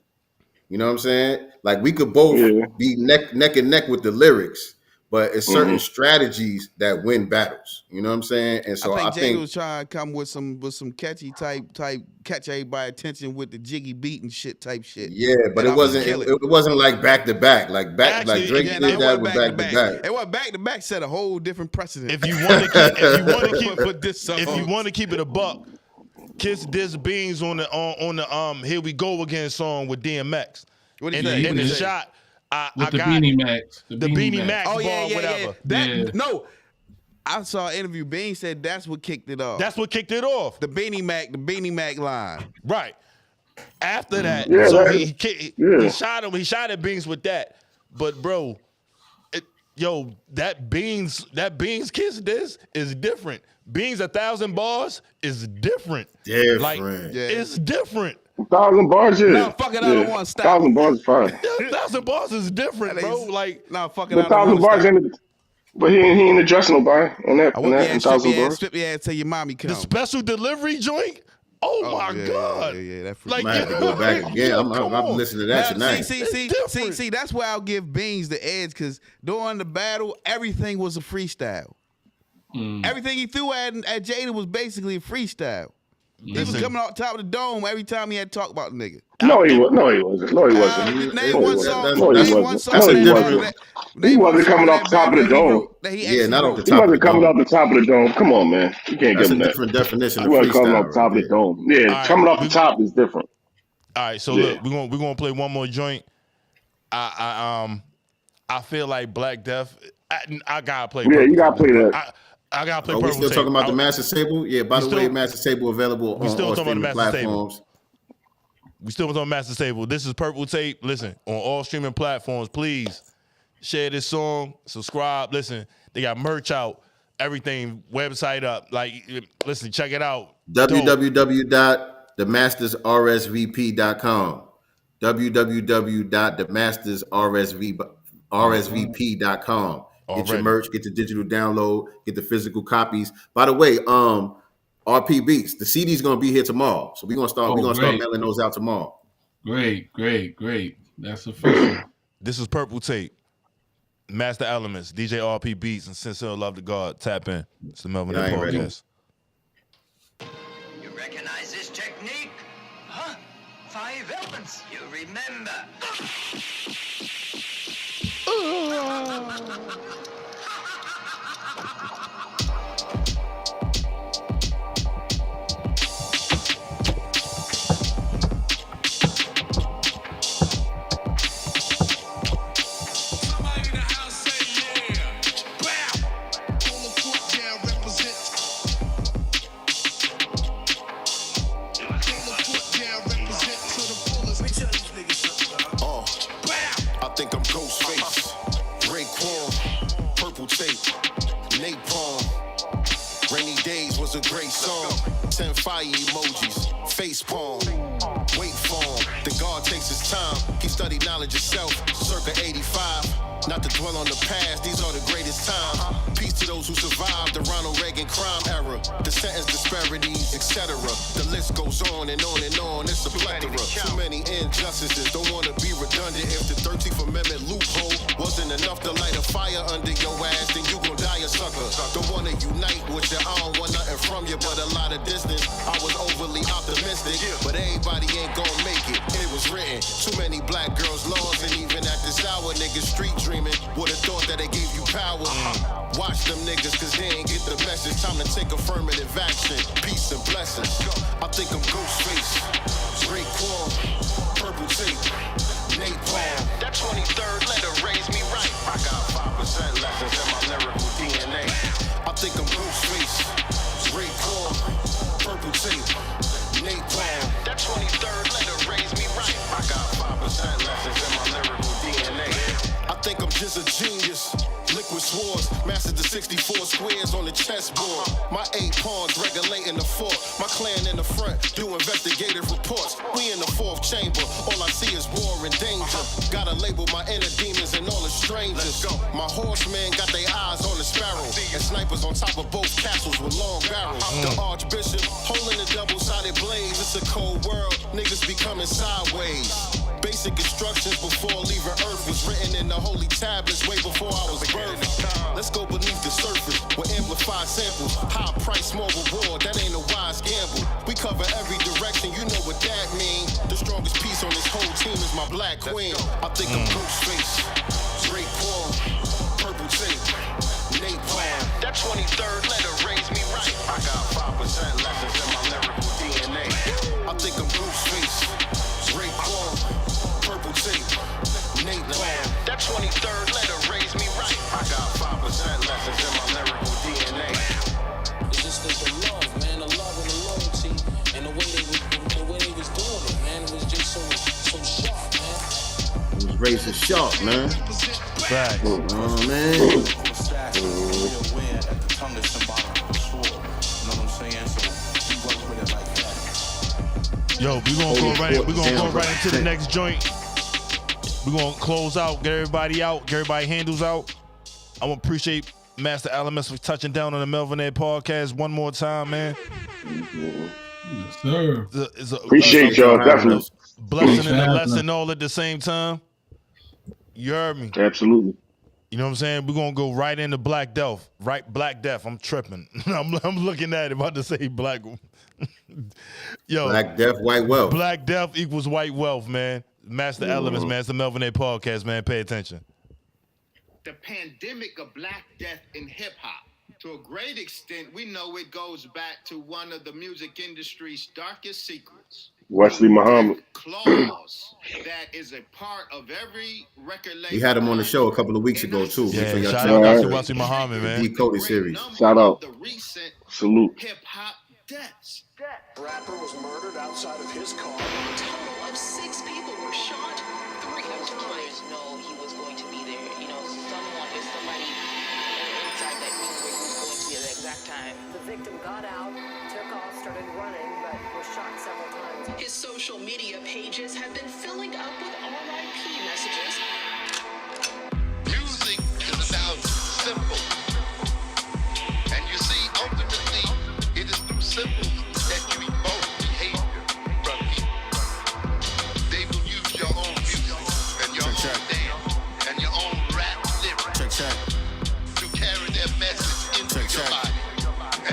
You know what I'm saying? Like we could both be neck and neck with the lyrics, but it's certain strategies that win battles. You know what I'm saying? And so I think Jada was trying to come with some catchy type catch everybody's attention with the jiggy beat and shit type shit. Yeah, but it wasn't like back to back. Like Drake did that with back to back. And what back to back set a whole different precedent. If you want to keep it a buck, Kiss diss Beans on the Here We Go Again song with DMX. What did he say? In the shot, I the got Beanie Max. The Beanie Max Oh ball, yeah, whatever. yeah. No, I saw an interview. Bean said that's what kicked it off. That's what kicked it off. The Beanie Mac line. Right. After that, Yeah, so that- he shot him. He shot at Beans with that. But bro, that Beans Kiss diss is different. Beans 1,000 bars is different. Different. Like it's different. 1,000 bars, yeah. No, fuck it, I don't want to stop. 1,000 bars is fine. 1,000 bars is different, bro. Like no, fuck it, The I don't 1,000 want bars to stop. ain't. But he ain't addressing nobody on that. I On want that 1,000 bars. strip your ass till your mommy come. the special delivery joint. Oh my God! Yeah, that Like, Might have to go back again. I'm listening to that tonight. See, that's why I'll give Beans the edge, because during the battle, everything was a freestyle. Everything he threw at Jada was basically a freestyle. He was coming off top of the dome every time he had to talk about the nigga. No, he wasn't. No, he wasn't. Name one song. No, he Name one wasn't. song. No, he that- wasn't. that- He name one wasn't song coming that off the top of the Batman dome. wrote that he Yeah, actually not wrote. off the He top of the wasn't coming dome. off the top of the dome. Come on, man. You can't That's give a him that. different definition He of wasn't coming freestyle. off the top of the right dome. Yeah, right, coming off the top is different. All right, so Yeah. look, we're gonna play one more joint. I feel like Black Death. I gotta play. Yeah, Purple you gotta Tape. play that. I gotta play Are we Purple still Tape. talking about the Master Sable? Yeah, by the way, Master Sable available on all still talking streaming about the Master Sable. platforms. We still was on Master Stable. This is Purple Tape. Listen, on all streaming platforms, please share this song, subscribe. Listen, they got merch out, everything, website up. Like, listen, check it out. www.themastersrsvp.com. www.themastersrsvp.com. Get your Already. merch, get the digital download, get the physical copies. By the way, RP Beats, the CD's gonna be here tomorrow, so we're gonna start mailing those out tomorrow. Great. That's official. This is Purple Tape. Master Elements, DJ RP Beats, and Sincere Love to God. Tap in. It's the Melvinaire Yeah, I ain't ready. Podcast. You recognize this technique? Huh? 5 elements. You remember. Somebody in the house say yeah. Bow. Pull the foot down, represent. Pull the foot down, represent to the fullest. Let me tell these niggas something. I think I'm Ghostface, Raekwon, Purple Tape, Napalm. Rainy Days was a great song. 10 fire emojis, face palm. Wait for him. The God takes his time. He studied knowledge itself, circa 85. Not to dwell on the past, these are the greatest times. Peace to those who survived the Ronald Reagan crime era, the sentence disparities, etc. The list goes on and on and on. It's a plethora. Too many injustices. Don't want to be redundant. If the 13th Amendment loophole wasn't enough to light a fire under your ass, then you gon' die a sucker. Don't wanna unite with you. I don't want nothing from you, but a lot of distance. I was overly optimistic, but everybody ain't gon' make it. It was written. Too many black girls lost, and even at this hour, niggas street dreaming. Would've thought that they gave you power. Watch them niggas, cause they ain't get the message. Time to take affirmative action. Peace and blessings. I think I'm Ghostface, Raekwon, Purple Tape, Napalm. That 23rd letter raised me right. I got 5% lessons in my lyrical DNA. I think I'm Ghostface, Raekwon, Purple Tape, Napalm. That 23rd letter raised me right. I got 5% lessons in my lyrical DNA. I think I'm just a genius. Liquid swords, mastered the 64 squares on the chessboard. My 8 pawns regulating the fort. My clan in the front do investigative reports. We in the 4th chamber. All I see is war and danger. Gotta label my inner demons and all the strangers. My horsemen got their eyes on the sparrow. And snipers on top of both castles with long barrels. The archbishop holding the double-sided blades. It's a cold world. Niggas be coming sideways. Basic instructions before leaving Earth was written in the holy tablets way before I was birthed. Let's go beneath the surface with amplified samples. High price, small reward, that ain't a wise gamble. We cover every direction, you know what that means. The strongest piece on this whole team is my black queen. I think I'm Ghostface, Raekwon, Purple Tape, Napalm. That 23rd letter raised me right. I got 5% lessons in my lyrical DNA. is sharp, man. Right. Oh, man. Yo, we're gonna go right into the next joint. We're gonna close out, get everybody handles out. I want to appreciate Master Elements for touching down on the Melvinaire Podcast one more time, man. Yes, sir. Appreciate y'all, definitely. Blessing and a lesson all at the same time. You heard me? Absolutely. You know what I'm saying? We're going to go right into Black Death. Right, Black Death. I'm tripping. I'm looking at it, about to say Black. Yo, Black Death, White Wealth. Black Death equals white wealth, man. Master Elements, man. It's the Melvinaire Podcast, man. Pay attention. The pandemic of Black Death in hip-hop. To a great extent, we know it goes back to one of the music industry's darkest secrets. Wesley Muhammad. Clause that is a part of every record label. We had him on the show a couple of weeks ago, too. Yeah, shout out to Wesley Muhammad, man. Decoded series. Shout out. Salute. Hip-hop deaths. Rapper was murdered outside of his car. A total of 6 people were shot 3 times. No, he was going to be there. You know, somebody inside that knew where he was going to be at the exact time. The victim got out, took off, started running, but was shot several times. His social media pages have been filling up with RIP messages. Music is about simple. And you see, ultimately, it is through symbols that you evoke behavior from people. They will use your own music and your own dance and your own rap lyrics to carry their message into your body.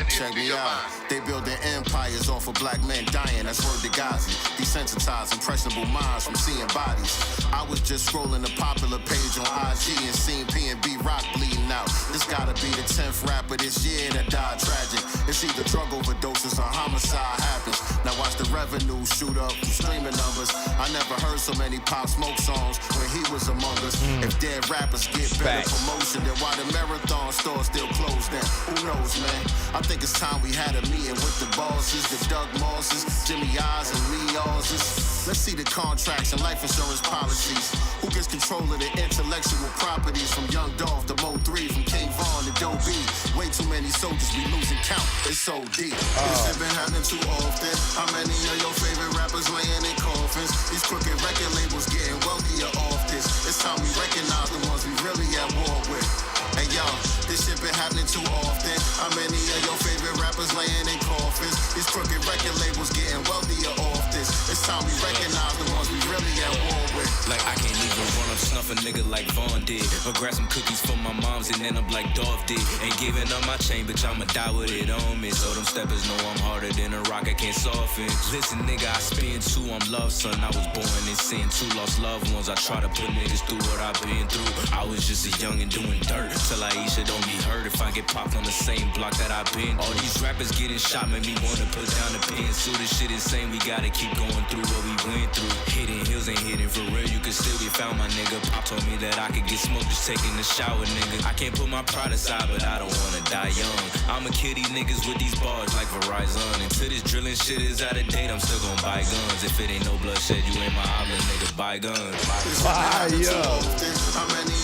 Check me out. They building empires off of black men dying. That's word to Ghazi. Desensitized, impressionable minds from seeing bodies. I was just scrolling the popular page on IG and seeing P&B Rock bleeding out. This gotta be the 10th rapper this year that died tragic. It's either drug overdoses or homicide happens. Now watch the revenue shoot up from streaming numbers. I never heard so many Pop Smoke songs when he was among us. If dead rappers get better promotion, then why the marathon store still closed then? Who knows, man? I think it's time we had a meeting with the bosses, the Doug Mosses, Jimmy Oz, and Lee Oz's. Let's see the contracts and life insurance policies. Who gets control of the intellectual properties from Young Dolph to Mo 3, from King Von to Doe B? Way too many soldiers, we losing count. It's so deep. This shit been happening too often. How many of your favorite rappers laying in coffins? These crooked record labels getting wealthier off this. It's time we recognize the ones we really at war with. Hey yo, this shit been happening too often. How many of your favorite rappers laying in coffins? These crooked record labels getting wealthier off this. It's time we recognize the ones we really at war with. Like I can't even run up, snuff a nigga like Vaughn did, or grab some cookies for my moms and end up like Dolph did. Ain't giving up my chain, bitch, I'ma die with it on me. So them steppers know I'm harder than a rock, I can't soften. Listen, nigga, I spin too, I'm love, son. I was born in sin, 2 lost loved ones. I try to put niggas through what I've been through. I was just a youngin' doing dirt. Till Aisha don't be hurt if I get popped on the same block that I've been. All these rappers getting shot make me wanna put down the pen. So this shit insane, we gotta keep going through what we went through. Hidden hills ain't hidden for real, you can still get found, my nigga. Pop told me that I could get smoked just taking a shower, nigga. I can't put my pride aside, but I don't wanna die young. I'ma kill these niggas with these bars like Verizon. Until this drilling shit is out of date, I'm still gon' buy guns. If it ain't no bloodshed, you ain't my island, nigga. Buy guns. How many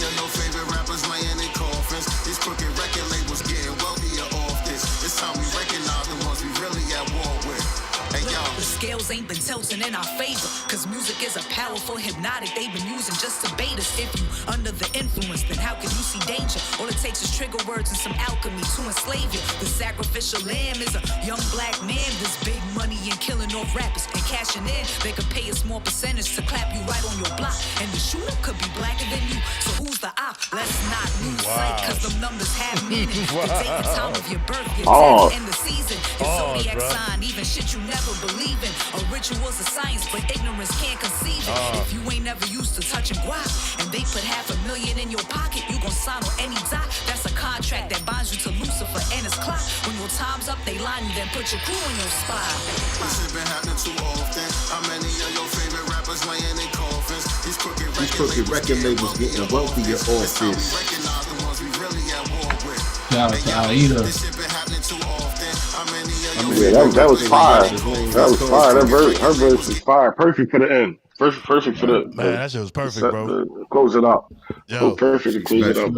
of your favorite rappers laying in coffins? These crooked record labels getting wealthier off this. It's time we recognize the ones we really at war with. Hey, yo. The scales ain't been tilting in our favor, cause music is a powerful hypnotic they've been using just to bait us. If you under the influence, then how can you see danger? All it takes is trigger words and some alchemy to enslave you. The sacrificial lamb is a young black man. There's big money in killing off rappers and cashing in. They could pay a small percentage to clap you right on your block, and the shooter could be blacker than you. So who's the op? Let's not lose sight, cause them numbers have meaning. The date and time of your birth, your death, and the season. Your zodiac sign, even shit you never believe in. A ritual's a science, but ignorance can't conceive it. If you ain't never used to touching guap, and they put $500,000 in your pocket, you gon' sign on any dot. That's a contract that binds you to Lucifer and his clock. When your time's up, they line you, then put your crew on your spot. This shit been happening too often. How many of your favorite rappers laying in coffins? These crooked record labels getting wealthier off this. Recognize the ones we really at war with. Shout out to Aida. This shit been happening too often. How many of Yeah, that was fire. That was fire. Her verse is fire. Perfect for the end. Perfect for the man. That shit was perfect, bro. Close it out. Yo, perfect to close it out.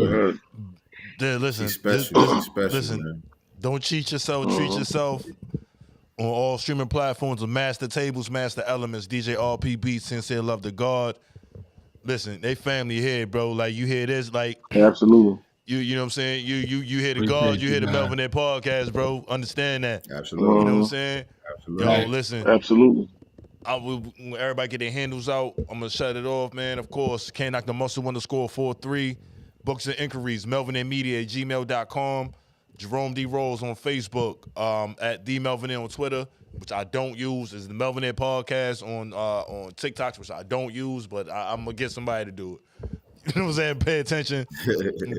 Dude, listen, She's special. listen. Man. Don't cheat yourself. Treat yourself. On all streaming platforms of Master Tables, Master Elements, DJ RP Beats, Sincere Love to God. Listen, they family here, bro. Like you hear this, like absolutely. You know what I'm saying? You hear the God, you hear the Melvinaire Podcast, bro. Understand that. Absolutely. You know what I'm saying? Absolutely. Yo, listen. Absolutely. When everybody get their handles out, I'm gonna shut it off, man. Of course, Can't Knock the Muscle _43. Books and inquiries, melvinairmedia@gmail.com. Jerome D. Rose on Facebook, at The Melvinaire on Twitter, which I don't use, is the Melvinaire Podcast on TikToks, which I don't use, but I'm gonna get somebody to do it. You know what I'm saying? Pay attention.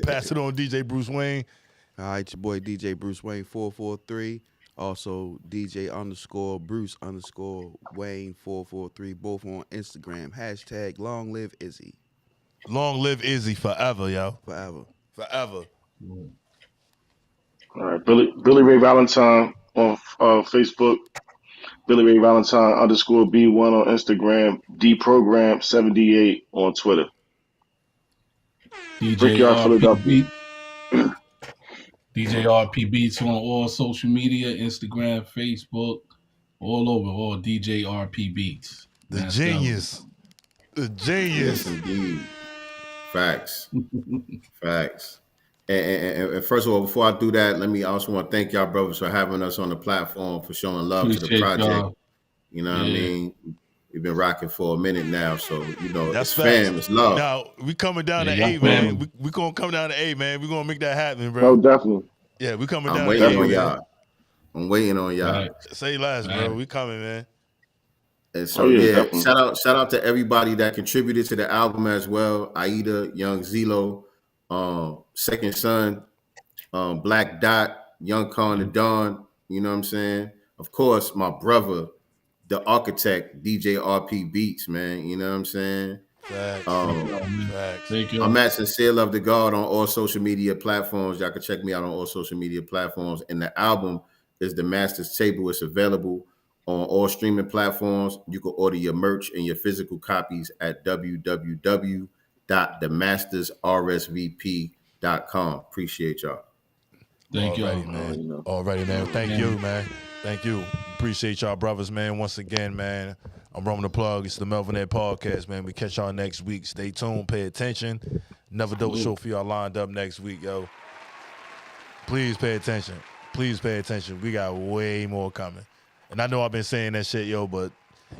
Pass it on DJ Bruce Wayne. All right, your boy DJ Bruce Wayne 443. Also DJ _Bruce _Wayne 443. Both on Instagram. # Long Live Izzy. Long live Izzy forever, yo. Forever. All right, Billy Ray Valentine on Facebook, Billy Ray Valentine _B1 on Instagram, DProgram78 on Twitter. DJ RP Beats on all social media, Instagram, Facebook, all over, all DJ RP Beats. The genius. Yes, indeed. Facts. Facts. And first of all, before I do that, I also want to thank y'all brothers for having us on the platform, for showing love to the project. Y'all. You know what I mean? We've been rocking for a minute now, so that's it's fam, it's love. Now we coming down to 8, man. We gonna come down to 8, man. We gonna make that happen, bro. Oh, definitely. Yeah, we coming down. I'm waiting on y'all. I'm waiting on y'all. Right. Say less, bro. We coming, man. And so shout out to everybody that contributed to the album as well. Aida, Young Zelo, Second Son, Black Dot, Young Con and Dawn. You know what I'm saying? Of course, my brother, the architect, DJ RP Beats, man. You know what I'm saying? Facts. Thank you. I'm at Sincere Love to God on all social media platforms. Y'all can check me out on all social media platforms. And the album is The Master's Table. It's available on all streaming platforms. You can order your merch and your physical copies at www.themastersrsvp.com. Appreciate y'all. Thank you, man. Alrighty, man. Thank you, man. Thank you. Appreciate y'all, brothers, man. Once again, man. I'm Roman the Plug. It's the Melvinaire Podcast, man. We catch y'all next week. Stay tuned. Pay attention. Another dope show for y'all lined up next week, yo. Please pay attention. Please pay attention. We got way more coming. And I know I've been saying that shit, yo, but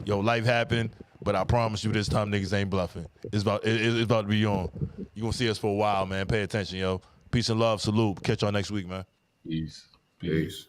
life happened. But I promise you, this time niggas ain't bluffing. It's about to be on. You gonna see us for a while, man. Pay attention, yo. Peace and love. Salute. Catch y'all next week, man. Peace. Peace.